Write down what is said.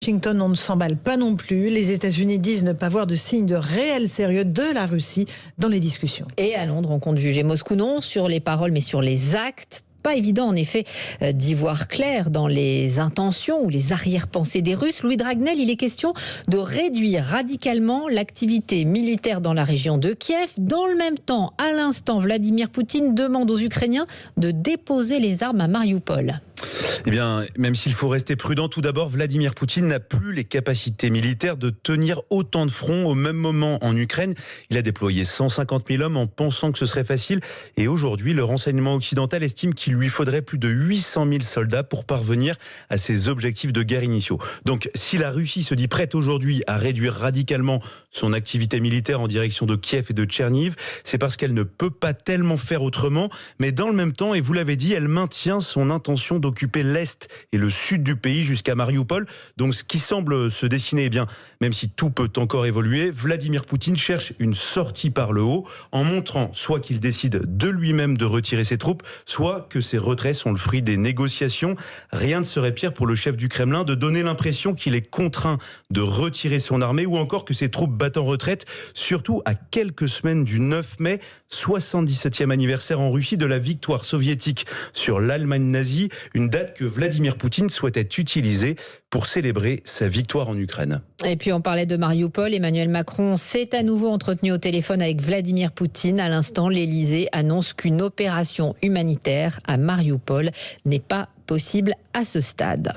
Washington, on ne s'emballe pas non plus. Les États-Unis disent ne pas voir de signe de réel sérieux de la Russie dans les discussions. Et à Londres, on compte juger Moscou non sur les paroles, mais sur les actes. Pas évident en effet d'y voir clair dans les intentions ou les arrière-pensées des Russes. Louis Dragnel, il est question de réduire radicalement l'activité militaire dans la région de Kiev. Dans le même temps, à l'instant, Vladimir Poutine demande aux Ukrainiens de déposer les armes à Mariupol. Eh bien, même s'il faut rester prudent, tout d'abord, Vladimir Poutine n'a plus les capacités militaires de tenir autant de fronts au même moment en Ukraine. Il a déployé 150 000 hommes en pensant que ce serait facile. Et aujourd'hui, le renseignement occidental estime qu'il lui faudrait plus de 800 000 soldats pour parvenir à ses objectifs de guerre initiaux. Donc, si la Russie se dit prête aujourd'hui à réduire radicalement son activité militaire en direction de Kiev et de Tcherniv, c'est parce qu'elle ne peut pas tellement faire autrement. Mais dans le même temps, et vous l'avez dit, elle maintient son intention d'occuper l'Est et le Sud du pays jusqu'à Mariupol. Donc ce qui semble se dessiner, eh bien, même si tout peut encore évoluer, Vladimir Poutine cherche une sortie par le haut en montrant soit qu'il décide de lui-même de retirer ses troupes, soit que ces retraits sont le fruit des négociations. Rien ne serait pire pour le chef du Kremlin de donner l'impression qu'il est contraint de retirer son armée ou encore que ses troupes battent en retraite, surtout à quelques semaines du 9 mai, 77e anniversaire en Russie de la victoire soviétique sur l'Allemagne nazie, une date que Vladimir Poutine souhaitait utiliser pour célébrer sa victoire en Ukraine. Et puis on parlait de Mariupol. Emmanuel Macron s'est à nouveau entretenu au téléphone avec Vladimir Poutine. À l'instant, l'Elysée annonce qu'une opération humanitaire à Mariupol n'est pas possible à ce stade.